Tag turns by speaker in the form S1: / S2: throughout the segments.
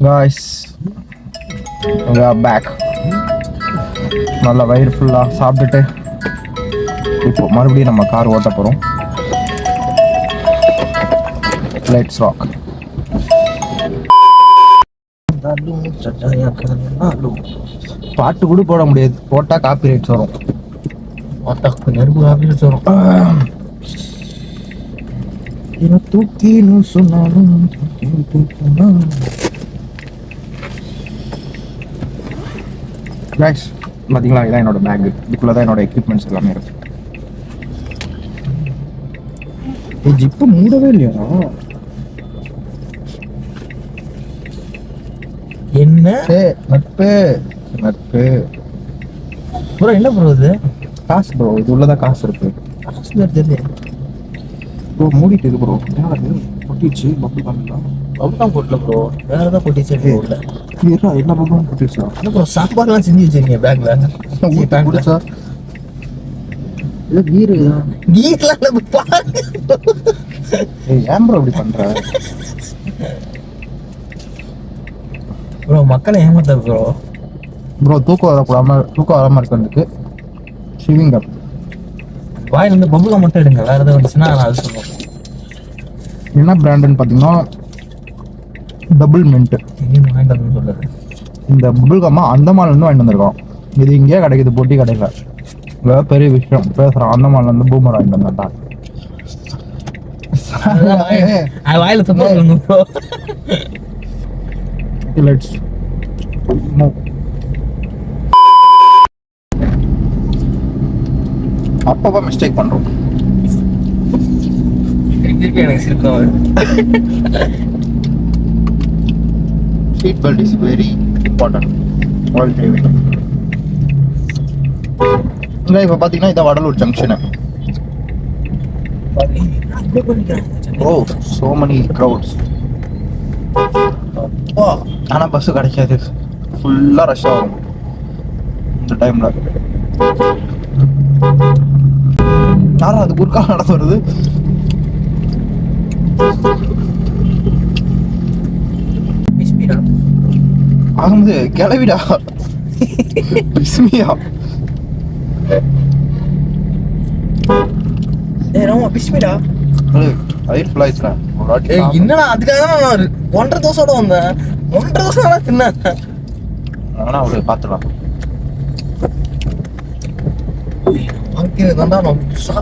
S1: Guys back நல்லா வயிறு ஃபுல்லாக சாப்பிட்டுட்டு இப்போ மறுபடியும் நம்ம கார் ஓட்ட போகிறோம். Let's rock. பாட்டு கூட போட முடியாது, போட்டால் காப்பி ரைட்ஸ் வரும்.
S2: நெருப்பு காப்பி ரைட்ஸ் வரும்.
S1: தூக்கின்னு சொன்னாலும் பார்த்தீங்களா, இதான் என்னோட பேக். இதுக்குள்ள தான் என்னோட எக்யூப்மெண்ட்ஸ் எல்லாமே இருக்கு. ஜிப்பு மூடவே இல்லையா?
S2: என்ன
S1: நட்பு நட்பு
S2: ப்ரோ? என்ன ப்ரோ இது?
S1: காசு ப்ரோ, இது உள்ளதான் காசு இருக்கு.
S2: காசு தெரியல
S1: ப்ரோ. மூடிட்டு இது ப்ரோ, பொட்டிச்சு. பப்பு காமிக்கலாம்.
S2: பப்புதான் போட்டல ப்ரோ, வேற ஏதாவது பொட்டிச்சு உள்ள.
S1: எல்லா பப்பும் பொட்டிச்சா?
S2: என்ன ப்ரோ சாப்பாடுலாம் செஞ்சு வச்சிருக்கீங்க பேக்ல?
S1: பொட்டிச்சா? இது கீரு
S2: கீர்லாம் பாருங்க.
S1: ஏன் ப்ரோ இப்படி பண்ற
S2: ப்ரோ? மக்களை ஏமாத்த ப்ரோ.
S1: ப்ரோ தூக்கம் வராம இருக்கிறதுக்கு ஷிவிங் அப்.
S2: வாயில இருந்து பப்புலாம் மட்டும் எடுங்க, வேற ஏதாவது வந்துச்சுன்னா நான் அது சொல்லுவேன்.
S1: என்ன பிராண்டுன்னு பார்த்தீங்கன்னா டபுள் மின்ட்.
S2: எங்கேயும் வாங்கிட்டு சொல்லுது.
S1: இந்த பபுள் கம்மா அந்தமான்லேருந்து வாங்கிட்டு வந்திருக்கோம். இது இங்கேயே கிடைக்குது, பொட்டி கடையில். வேற பெரிய விஷயம் பேசுகிறான். அந்தமான்லேருந்து பூமர் வாங்கிட்டு வந்தான்டா.
S2: வாயில துப்ப சொல்லுங்க ப்ரோ.
S1: Let's move. அப்பப்போ மிஸ்டேக் பண்ணுறோம்.
S2: திருப்பி எனக்கு சிரிப்பு வருது.
S1: Seat belt is very important all driving. இங்கே இப்போ பார்த்தீங்கன்னா இதான் Vadalur junction. Oh so many crowds. ஆனால் பஸ்ஸு கிடைக்காது, ஃபுல்லாக ரஷ் ஆகும் இந்த டைமில். யாரும் அது குறுக்கா நடந்து வருது. ஆகுது கிளவிடா. பிஸ்மியா
S2: பிஸ்மிடா.
S1: என்னடா
S2: அதுக்காக நான் 1.5 தோசையோட வந்தேன். 1.5 தோசை தின்னேன்.
S1: அவரு பாத்துலாம்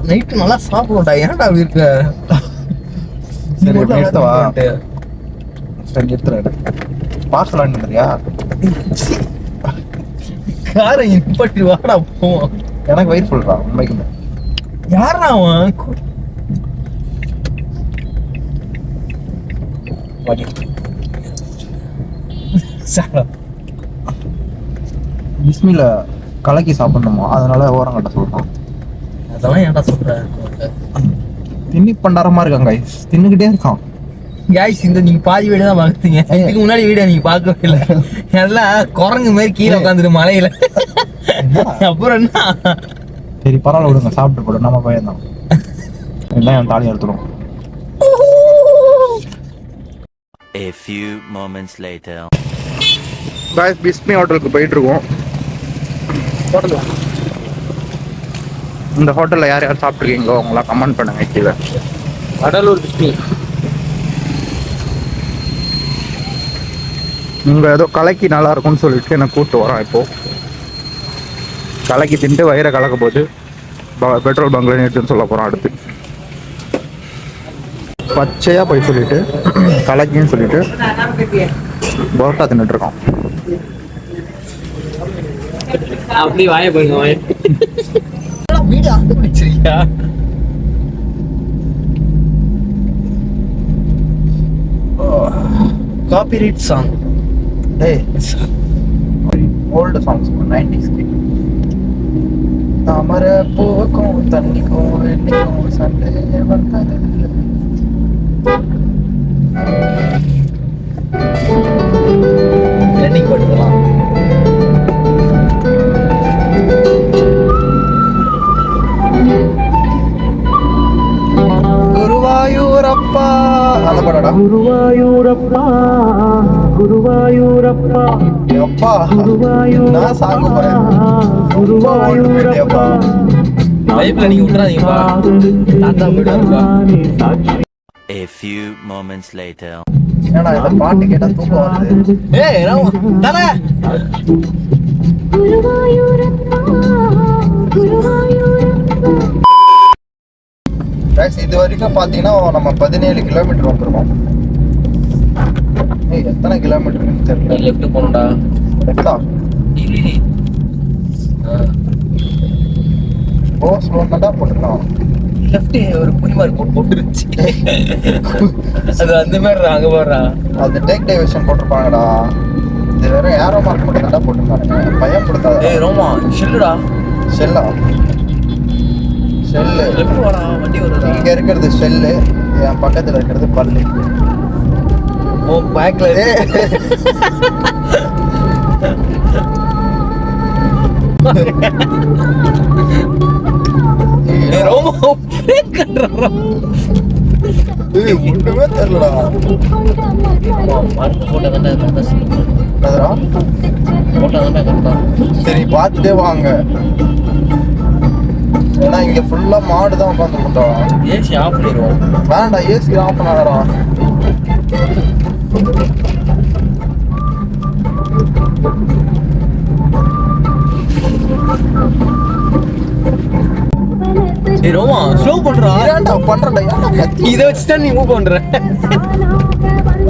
S2: நைட்டு நல்லா சாப்பிடும்டா. ஏன்டா அப்படி இருக்க?
S1: பார்சல் வாங்கிட்டு
S2: காரை நிப்பட்டி வாடா போவோம்.
S1: எனக்கு வயிறு ஃபுல்றா உண்மைக்குமே.
S2: யாரா அவன்?
S1: பிஸ்மில கலக்கி சாப்பிடணுமா, அதனால ஓரங்கட்ட சொல்றான்.
S2: அதெல்லாம் ஏன்டா சொல்ற?
S1: தின்னி பண்டாரமா இருக்காங்க, தின்னுக்கிட்டே இருக்கான்.
S2: காய்ஸ் இந்த நீங்க பாதி வீடியோ தான் பார்த்தீங்க. இதுக்கு முன்னாடி வீடியோ நீங்க பார்க்கவே இல்லை. எல்லாம் குரங்கு மாதிரி கீழே உட்காந்துட்டு மலையில. அப்புறம் என்ன?
S1: சரி பரவாயில்ல விடுங்க, சாப்பிட்டு போடும். நம்ம பையன்தான் எல்லாம் என் தாலி எடுத்துடும்.
S3: A few moments later.
S1: Guys Bismi ஹோட்டலுக்கு போயிட்டு இருக்கோம். இந்த ஹோட்டலில் யார் யார் சாப்பிட்ருக்கீங்களோ அவங்களா கமெண்ட் பண்ணுங்க கீழே.
S2: வடலூர் பிஸ்மி.
S1: இங்கே ஏதோ கலக்கி நல்லா இருக்கும்னு சொல்லிட்டு என்னை கூப்பிட்டு வரோம். இப்போது கலக்கி தின்ட்டு வயிறை கலக்க போது பெட்ரோல் பங்கில் நிறுத்துன்னு சொல்ல போகிறோம். அடுத்து பச்சையாக போய் சொல்லிட்டு கலக்கின்னு சொல்லிட்டு பரோட்டா தின்னுட்டு இருக்கோம்.
S2: அப்படி வாய போயிருங்க. வீடு ஆரம்பிச்சிருக்கியா? Copyright song.
S1: Old songs 90s. தாமரை பூவுக்கும் தண்ணிக்கும் வெண்ணிக்கும் சண்டை வந்தது.
S2: ரன்னிங் பண்ணுலாம்.
S1: குருவாயூரப்பா அந்த படடா. போட்டா எப்பா நான் சாங்க போறேன்
S2: லைஃப்ல நீங்க விட்டுறாதீங்கப்பா. தாத்தா போயிடுவாருப்பா.
S3: A few moments later.
S1: ஏன்னா இந்த பாட்டு கேட்டா தூக்கம் வருது.
S2: ஏய் தானே
S1: இது வரைக்கும் பாத்தீங்கன்னா நம்ம 17 கிலோமீட்டர் வந்துருக்கோம். எத்தனை கிலோமீட்டர் தெரியல.
S2: லெஃப்ட் போகணும்டா.
S1: லெஃப்டா ஓ ஸ்லோ தான் போட்டுக்கலாம்.
S2: லெஃப்ட் ஒரு புரிமாரி போட்டுருச்சு. அது அந்த மாதிரி அங்க போடுறா.
S1: அது டேக் டைவர்ஷன் போட்டிருப்பாங்கடா. இது வெறும் ஏரோ மார்க் மட்டும் தான் போட்டிருக்காங்க. பயம் கொடுத்தாது.
S2: ஏய் ரோமா ஷெல்லுடா.
S1: ஷெல்லா ஷெல்லு
S2: லெஃப்ட் வாடா வண்டி வருதா.
S1: இங்க இருக்கிறது ஷெல்லு, என் பக்கத்துல இருக்கிறது பல்லு.
S2: ஓ பேக்ல ஏய் ரோமா பிரேக் கண்றா.
S1: ஒண்ணுமே தெரியலடா.
S2: மார்க் போட்டதாண்டா கரெக்டா சரி.
S1: என்னதுடா?
S2: போட்டதாண்டா கரெக்டா.
S1: சரி பார்த்துட்டே வாங்க. ஏன்னா இங்க ஃபுல்லா மாடு தான் உட்காந்துருக்கோம்.
S2: ஏசி ஆஃப் பண்ணிடுவோம்.
S1: வேண்டாம் ஏசி ஆஃப் பண்ணாதடா.
S2: ஏய் ரோமா ஸ்லோ பண்றா.
S1: ஏன்டா பண்றடா? ஏன்டா கத்தி?
S2: இத வச்சு தான் நீ மூவ் பண்ற.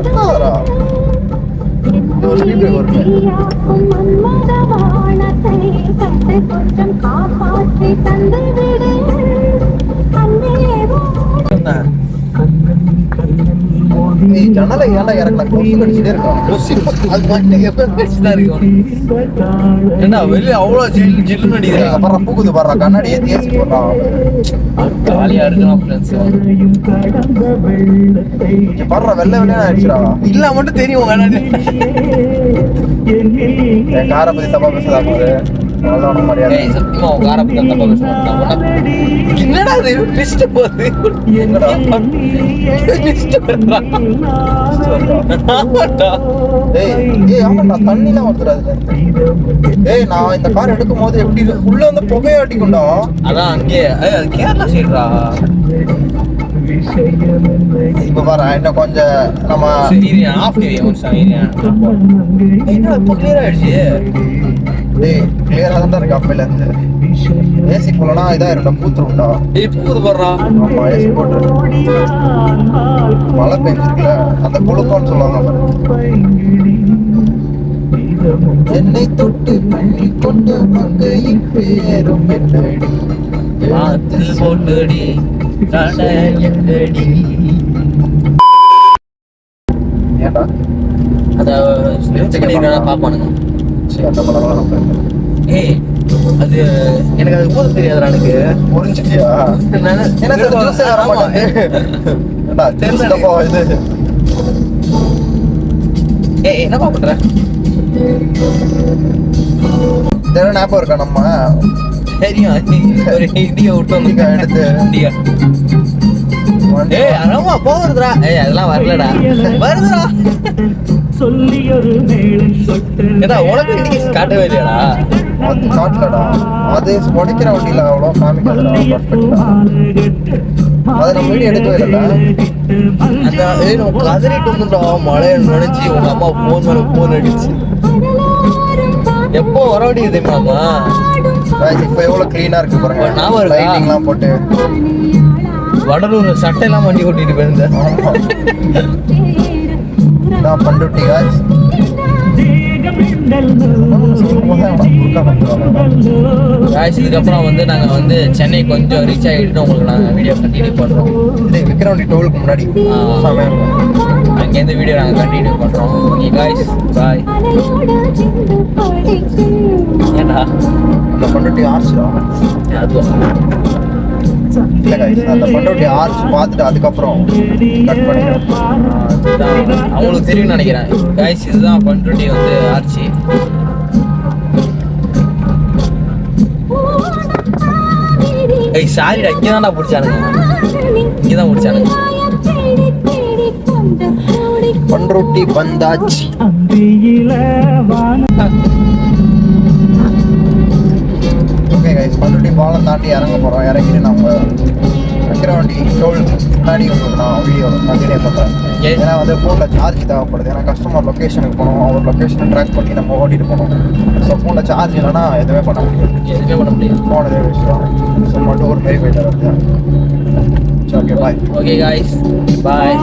S1: என்னடா? இது ஒரு ஸ்பீட் பிரேக் வருது. நீ ஜன்னலை ஏன்டா இறக்கல? கொசு கடிச்சிட்டே இருக்கான்.
S2: அது மட்டும் எப்ப கடிச்சுதான் இருக்கும். ஏண்டா வெளிய அவ்வளவு ஜில்லுன்னு அடிக்குது.
S1: அப்புறம் பூக்குது பாடுறா. கண்ணாடி ஏத்தி ஏசி போடுறான்.
S2: ஜாலியா இருக்கலாம் ஃப்ரெண்ட்ஸ்.
S1: இங்க பாடுறா வெள்ளை வெள்ளையா ஆயிடுச்சுடா.
S2: இல்ல மட்டும் தெரியும் கண்ணாடி.
S1: என் காரை பத்தி தப்பா பேசுதா போது. அவ்வளோ மரியாதை.
S2: ஏய் சத்தியமா உன் காரை பத்தி தப்பா பேச மாட்டேன். என்னடா இது லிஸ்ட் போகுது.
S1: எங்கடா?
S2: லிஸ்ட் வருதா? ஆமாடா.
S1: ஏய் ஆமாண்டா தண்ணிலாம் வருதுடா அதுல. ஏய் நான் இந்த கார் எடுக்கும் போது எப்படி உள்ள வந்து புகையை அடிக்கும்டா.
S2: அதான் அங்கே அது கேரளா சைடுடா.
S1: இப்ப பாரு இன்னும் கொஞ்சம் நம்ம
S2: சரி ஆஃப் டிவி ஒரு செகண்ட். என்ன இப்போ கிளியர் ஆயிடுச்சு.
S1: டேய் கிளியரா தான் இருக்கு அப்பையில இருந்து. ஏசி போலனா இதா இருடா பூத்துரும்டா.
S2: ஏய் பூது போடுறா.
S1: ஆமா ஏசி போட்டு மழை பெஞ்சிருக்குல அந்த குளுக்கோன்னு சொல்லுவாங்க பாரு. என்னை தொட்டு கண்ணி கொண்டு மங்கையின் பேரும் என்னடி
S2: வாத்தில் போட்டுடி எங்கடி.
S1: ஏன்டா
S2: அத ஸ்விட்ச் பண்ணிருக்கா பாப்பானுங்க.
S1: சரி அந்த படம் நம்ம
S2: ஏய் அது எனக்கு அது போட தெரியாதுடா. எனக்கு
S1: புரிஞ்சுட்டியா? என்ன சார் ஜூஸ் வர மாட்டேங்குது. ஏன்டா தெரிஞ்சப்போ இது
S2: ஏய் என்னப்பா பண்ற?
S1: இதெல்லாம் ஞாபகம் இருக்கா நம்ம
S2: தெரியும் ஒரு இண்டியா விட்டு வந்து
S1: எடுத்து
S2: இண்டியா. ஏய் அரமா போகுதுடா. ஏய் அதெல்லாம் வரலடா. வருதுடா. ஏடா உனக்கு இண்டிகேஷன் காட்டவே இல்லையாடா?
S1: அது காட்டலடா. அது உடைக்கிற வண்டியில அவ்வளோ காமிக்காதுடா. பர்ஃபெக்டா அதை நம்ம வீடியோ எடுக்கவே இல்லைல்ல.
S2: அந்த ஏய் நம்ம கதறிட்டு வந்துட்டா. மழையை நினைச்சு உங்க அம்மா போன் மேல போன் அடிச்சு. எப்போ வர வேண்டியது தெரியுமாமா?
S1: இப்போ எவ்வளவு கிளீனா இருக்கு பாருங்க.
S2: ஞாபகம் இருக்கா?
S1: லைட்டிங்லாம் போட்டு
S2: வடலூர் சட்டையெல்லாம் வண்டி ஓட்டிட்டு போயிருந்தேன்.
S1: நான் பண்ருட்டி guys.
S2: இதுக்கப்புறம் வந்து நாங்கள் வந்து சென்னை கொஞ்சம் ரீச் ஆகிட்டு உங்களுக்கு நாங்கள் வீடியோ கண்டினியூ பண்ணுறோம்.
S1: விக்ரவாண்டி டோலுக்கு முன்னாடி சமையல்
S2: அங்கேருந்து வீடியோ நாங்கள் கண்டினியூ பண்ணுறோம். Okay guys bye. ஏண்டா
S1: அந்த பண்ருட்டி ஆர்ச்டா. இல்லை guys அந்த பண்ருட்டி ஆர்ச் பார்த்துட்டு அதுக்கப்புறம் கட் பண்ணிக்கிறோம்.
S2: அவங்களுக்கு தெரியும்னு நினைக்கிறேன் காய்ஸ். இதுதான் பண்ருட்டி வந்து ஆர்ச்சி. ஏய் சாரிடா இங்கே தான்டா பிடிச்சானுங்க. இங்கே தான் பிடிச்சானுங்க. பண்ருட்டி வந்தாச்சு.
S1: ஓகே கைஸ், பண்ருட்டி பாலம் தாண்டி இறங்க போகிறோம். இறங்கிட்டு நம்ம விக்கிரவாண்டி டோல் முன்னாடி உங்களுக்கு நான் வீடியோ கண்டினியூ பண்ணுறேன். ஏன்னா வந்து ஃபோனில் சார்ஜ் தேவைப்படுது. ஏன்னா கஸ்டமர் லொக்கேஷனுக்கு போகணும், அவர் லொக்கேஷனை ட்ராக் பண்ணி நம்ம ஓட்டிட்டு போகணும். ஸோ ஃபோனில் சார்ஜ் இல்லைன்னா எதுவுமே பண்ண முடியாது. ஃபோன் எதுவும் வச்சுருவாங்க. ஸோ மட்டும் ஒரு பெரிய போயிட்டு வருது. Okay bye.
S2: ஓகே காய்ஸ், பாய்.